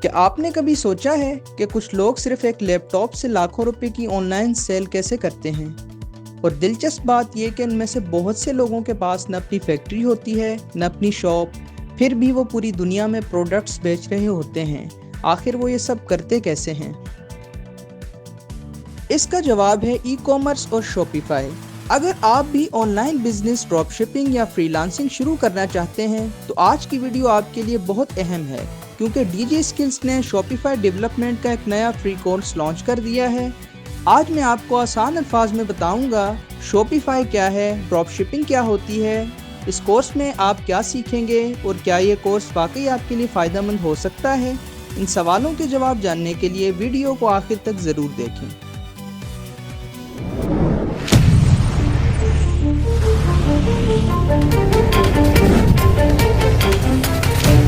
क्या आपने कभी सोचा है कि कुछ लोग सिर्फ एक लैपटॉप से लाखों रुपए की ऑनलाइन सेल कैसे करते हैं? और दिलचस्प बात यह कि इनमें से बहुत से लोगों के पास न अपनी फैक्ट्री होती है न अपनी शॉप, फिर भी वो पूरी दुनिया में प्रोडक्ट्स बेच रहे होते हैं। आखिर वो ये सब करते कैसे हैं? इसका जवाब है ई कॉमर्स और शॉपिफाई। अगर आप भी ऑनलाइन बिजनेस, ड्रॉप शिपिंग या फ्रीलांसिंग शुरू करना चाहते हैं तो आज की वीडियो आपके लिए बहुत अहम है, क्योंकि डीजे स्किल्स ने शॉपिफाई डेवलपमेंट का एक नया फ्री कोर्स लॉन्च कर दिया है। आज मैं आपको आसान अल्फाज में बताऊंगा शॉपिफाई क्या है, ड्रॉप शिपिंग क्या होती है, इस कोर्स में आप क्या सीखेंगे और क्या ये कोर्स वाकई आपके लिए फ़ायदेमंद हो सकता है। इन सवालों के जवाब जानने के लिए वीडियो को आखिर तक ज़रूर देखें।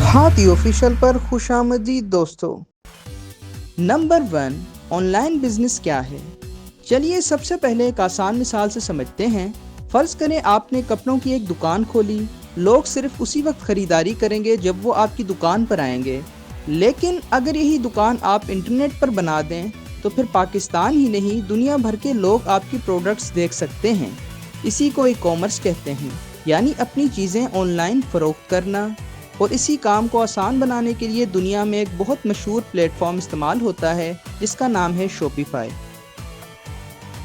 हाथी ऑफिशियल पर खुशामदीद दोस्तों। नंबर 1, ऑनलाइन बिजनेस क्या है? चलिए सबसे पहले एक आसान मिसाल से समझते हैं। फर्ज करें आपने कपड़ों की एक दुकान खोली। लोग सिर्फ उसी वक्त खरीदारी करेंगे जब वो आपकी दुकान पर आएंगे। लेकिन अगर यही दुकान आप इंटरनेट पर बना दें तो फिर पाकिस्तान ही नहीं, दुनिया भर के लोग आपकी प्रोडक्ट्स देख सकते हैं। इसी को ई कॉमर्स कहते हैं, यानी अपनी चीज़ें ऑनलाइन फ़रोख्त करना। और इसी काम को आसान बनाने के लिए दुनिया में एक बहुत मशहूर प्लेटफॉर्म इस्तेमाल होता है जिसका नाम है शॉपिफाई।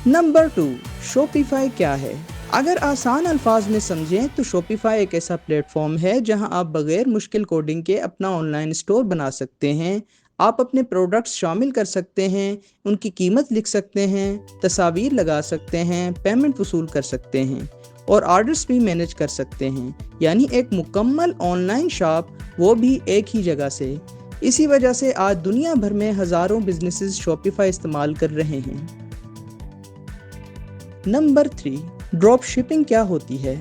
नंबर 2, शॉपिफाई क्या है? अगर आसान अल्फाज में समझें तो शॉपिफाई एक ऐसा प्लेटफॉर्म है जहां आप बगैर मुश्किल कोडिंग के अपना ऑनलाइन स्टोर बना सकते हैं। आप अपने प्रोडक्ट्स शामिल कर सकते हैं, उनकी कीमत लिख सकते हैं, तस्वीर लगा सकते हैं, पेमेंट वसूल कर सकते हैं और ऑर्डर्स भी मैनेज कर सकते हैं, यानी एक मुकम्मल ऑनलाइन शॉप, वो भी एक ही जगह से। इसी वजह से आज दुनिया भर में हज़ारों बिजनेसेस शॉपिफाई इस्तेमाल कर रहे हैं। नंबर 3, ड्रॉप शिपिंग क्या होती है?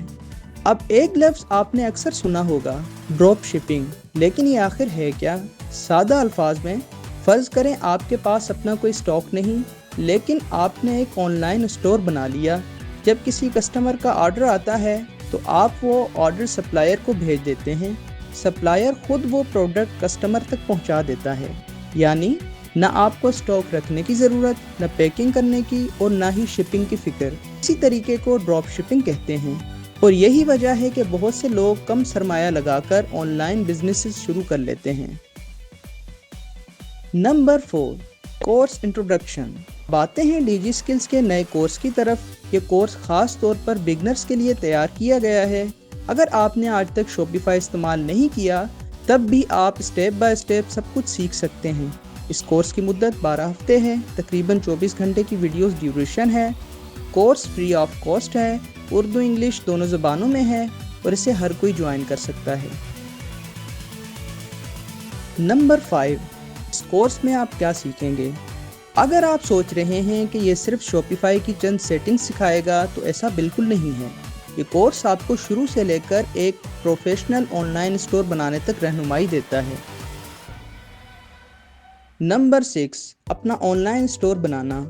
अब एक लफ्ज़ आपने अक्सर सुना होगा, ड्रॉप शिपिंग, लेकिन ये आखिर है क्या? सादा अल्फाज में फ़र्ज़ करें आपके पास अपना कोई स्टॉक नहीं, लेकिन आपने एक ऑनलाइन स्टोर बना लिया। जब किसी कस्टमर का ऑर्डर आता है तो आप वो ऑर्डर सप्लायर को भेज देते हैं। सप्लायर खुद वो प्रोडक्ट कस्टमर तक पहुंचा देता है, यानी न आपको स्टॉक रखने की ज़रूरत, न पैकिंग करने की और ना ही शिपिंग की फ़िक्र। इसी तरीके को ड्रॉप शिपिंग कहते हैं और यही वजह है कि बहुत से लोग कम सरमाया लगाकर ऑनलाइन बिजनेसेस शुरू कर लेते हैं। Number 4, course introduction. बातें हैं डीजी स्किल्स के नए कोर्स की तरफ। ये कोर्स ख़ास तौर पर बिगनर्स के लिए तैयार किया गया है। अगर आपने आज तक शॉपिफाई इस्तेमाल नहीं किया तब भी आप स्टेप बाय स्टेप सब कुछ सीख सकते हैं। इस कोर्स की मुद्दत 12 हफ्ते है, तकरीबन 24 घंटे की वीडियोस ड्यूरेशन है। कोर्स फ्री ऑफ कॉस्ट है, उर्दू इंग्लिश दोनों ज़बानों में है और इसे हर कोई ज्वाइन कर सकता है। नंबर 5, इस कोर्स में आप क्या सीखेंगे? अगर आप सोच रहे हैं कि ये सिर्फ शॉपिफाई की चंद सेटिंग्स सिखाएगा तो ऐसा बिल्कुल नहीं है। ये कोर्स आपको शुरू से लेकर एक प्रोफेशनल ऑनलाइन स्टोर बनाने तक रहनुमाई देता है। नंबर 6, अपना ऑनलाइन स्टोर बनाना।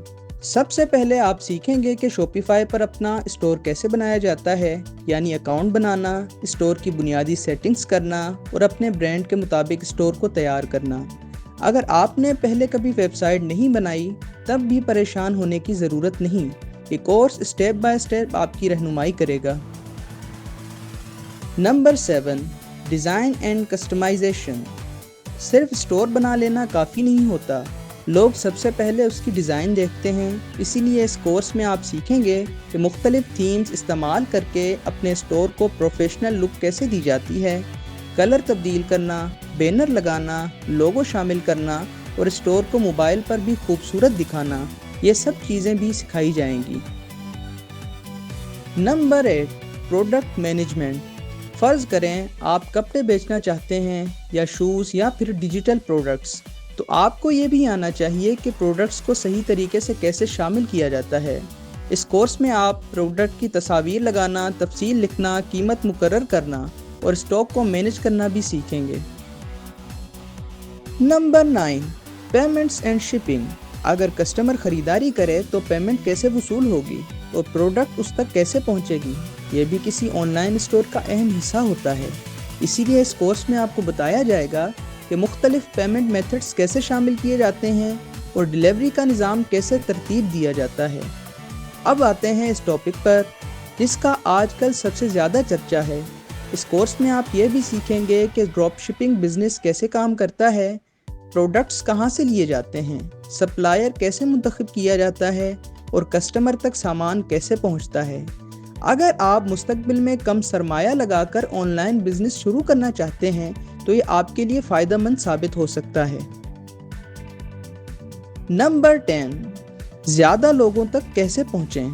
सबसे पहले आप सीखेंगे कि शॉपिफाई पर अपना स्टोर कैसे बनाया जाता है, यानी अकाउंट बनाना, स्टोर की बुनियादी सेटिंग्स करना और अपने ब्रांड के मुताबिक स्टोर को तैयार करना। अगर आपने पहले कभी वेबसाइट नहीं बनाई तब भी परेशान होने की ज़रूरत नहीं। ये कोर्स स्टेप बाय स्टेप आपकी रहनुमाई करेगा। Number 7, design and customisation. सिर्फ स्टोर बना लेना काफ़ी नहीं होता, लोग सबसे पहले उसकी डिज़ाइन देखते हैं। इसीलिए इस कोर्स में आप सीखेंगे कि मुख्तलिफ थीम्स इस्तेमाल करके अपने स्टोर को प्रोफेशनल लुक कैसे दी जाती है, कलर तब्दील करना, बैनर लगाना, लोगो शामिल करना और स्टोर को मोबाइल पर भी खूबसूरत दिखाना, ये सब चीज़ें भी सिखाई जाएंगी। Number 8, product management. फ़र्ज़ करें आप कपड़े बेचना चाहते हैं या शूज़ या फिर डिजिटल प्रोडक्ट्स, तो आपको ये भी आना चाहिए कि प्रोडक्ट्स को सही तरीके से कैसे शामिल किया जाता है। इस कोर्स में आप प्रोडक्ट की तस्वीर लगाना, तफसील लिखना, कीमत मुकर्रर करना और स्टॉक को मैनेज करना भी सीखेंगे। Number 9, payments and shipping. अगर कस्टमर ख़रीदारी करे तो पेमेंट कैसे वसूल होगी और प्रोडक्ट उस तक कैसे पहुंचेगी, ये भी किसी ऑनलाइन स्टोर का अहम हिस्सा होता है। इसीलिए इस कोर्स में आपको बताया जाएगा کہ مختلف پیمنٹ میتھڈز کیسے شامل کیے جاتے ہیں اور ڈیلیوری کا نظام کیسے ترتیب دیا جاتا ہے۔ اب آتے ہیں اس ٹاپک پر جس کا آج کل سب سے زیادہ چرچا ہے۔ اس کورس میں آپ یہ بھی سیکھیں گے کہ ڈراپ شپنگ بزنس کیسے کام کرتا ہے، پروڈکٹس کہاں سے لیے جاتے ہیں، سپلائر کیسے منتخب کیا جاتا ہے اور کسٹمر تک سامان کیسے پہنچتا ہے۔ اگر آپ مستقبل میں کم سرمایہ لگا کر آن لائن بزنس شروع کرنا چاہتے ہیں تو یہ آپ کے لیے فائدہ مند ثابت ہو سکتا ہے۔ نمبر 10، زیادہ لوگوں تک کیسے پہنچیں۔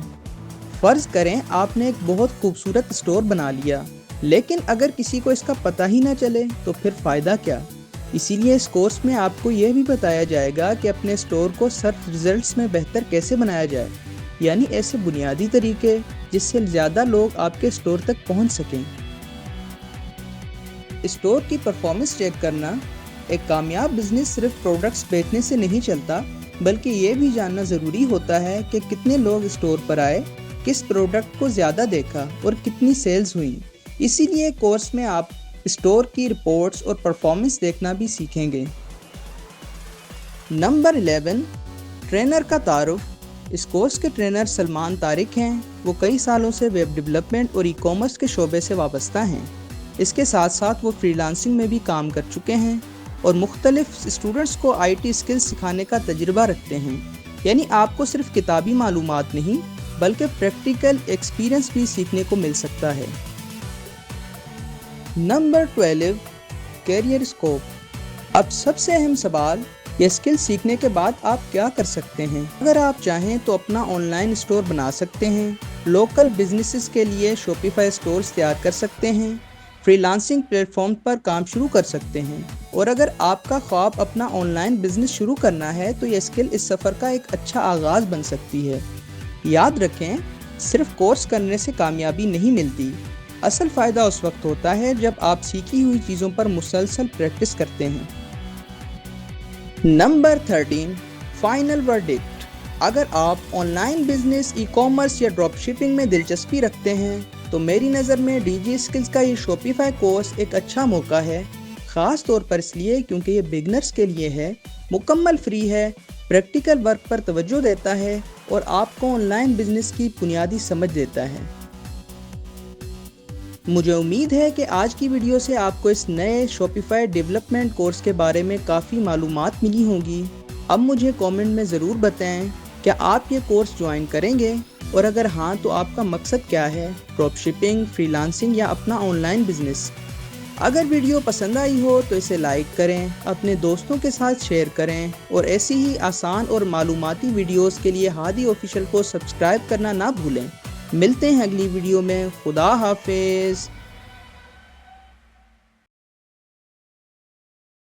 فرض کریں آپ نے ایک بہت خوبصورت اسٹور بنا لیا، لیکن اگر کسی کو اس کا پتہ ہی نہ چلے تو پھر فائدہ کیا؟ اسی لیے اس کورس میں آپ کو یہ بھی بتایا جائے گا کہ اپنے اسٹور کو سرچ ریزلٹس میں بہتر کیسے بنایا جائے، یعنی ایسے بنیادی طریقے جس سے زیادہ لوگ آپ کے اسٹور تک پہنچ سکیں۔ اسٹور کی پرفارمنس چیک کرنا۔ ایک کامیاب بزنس صرف پروڈکٹس بیچنے سے نہیں چلتا، بلکہ یہ بھی جاننا ضروری ہوتا ہے کہ کتنے لوگ اسٹور پر آئے، کس پروڈکٹ کو زیادہ دیکھا اور کتنی سیلز ہوئی۔ اسی لیے کورس میں آپ اسٹور کی رپورٹس اور پرفارمنس دیکھنا بھی سیکھیں گے۔ نمبر 11، ٹرینر کا تعارف۔ اس کورس کے ٹرینر سلمان طارق ہیں۔ وہ کئی سالوں سے ویب ڈیولپمنٹ اور ای کامرس کے شعبے سے وابستہ ہیں۔ اس کے ساتھ ساتھ وہ فری لانسنگ میں بھی کام کر چکے ہیں اور مختلف اسٹوڈنٹس کو آئی ٹی اسکلز سکھانے کا تجربہ رکھتے ہیں، یعنی آپ کو صرف کتابی معلومات نہیں بلکہ پریکٹیکل ایکسپیرئنس بھی سیکھنے کو مل سکتا ہے۔ Number 12، career scope. اب سب سے اہم سوال، یہ اسکل سیکھنے کے بعد آپ کیا کر سکتے ہیں؟ اگر آپ چاہیں تو اپنا آن لائن اسٹور بنا سکتے ہیں، لوکل بزنسز کے لیے شاپیفائی اسٹورز تیار کر سکتے ہیں، فری لانسنگ پلیٹ فارم پر کام شروع کر سکتے ہیں، اور اگر آپ کا خواب اپنا آن لائن بزنس شروع کرنا ہے تو یہ اسکل اس سفر کا ایک اچھا آغاز بن سکتی ہے۔ یاد رکھیں، صرف کورس کرنے سے کامیابی نہیں ملتی۔ اصل فائدہ اس وقت ہوتا ہے جب آپ سیکھی ہوئی چیزوں پر مسلسل پریکٹس کرتے ہیں۔ Number 13، final verdict. اگر آپ on line business, e commerce یا ڈراپ شپنگ میں دلچسپی رکھتے ہیں تو میری نظر میں ڈی جی اسکلز کا یہ شاپیفائی کورس ایک اچھا موقع ہے، خاص طور پر اس لیے کیونکہ یہ بگنرز کے لیے ہے، مکمل فری ہے، پریکٹیکل ورک پر توجہ دیتا ہے اور آپ کو آن لائن بزنس کی بنیادی سمجھ دیتا ہے۔ مجھے امید ہے کہ آج کی ویڈیو سے آپ کو اس نئے شاپیفائی ڈیولپمنٹ کورس کے بارے میں کافی معلومات ملی ہوں گی۔ اب مجھے کامنٹ میں ضرور بتائیں کہ آپ یہ کورس جوائن کریں گے، اور اگر ہاں تو آپ کا مقصد کیا ہے، ڈراپ شپنگ، فری لانسنگ یا اپنا آن لائن بزنس۔ اگر ویڈیو پسند آئی ہو تو اسے لائک کریں، اپنے دوستوں کے ساتھ شیئر کریں، اور ایسی ہی آسان اور معلوماتی ویڈیوز کے لیے ہادی آفیشیل کو سبسکرائب کرنا نہ بھولیں۔ ملتے ہیں اگلی ویڈیو میں۔ خدا حافظ۔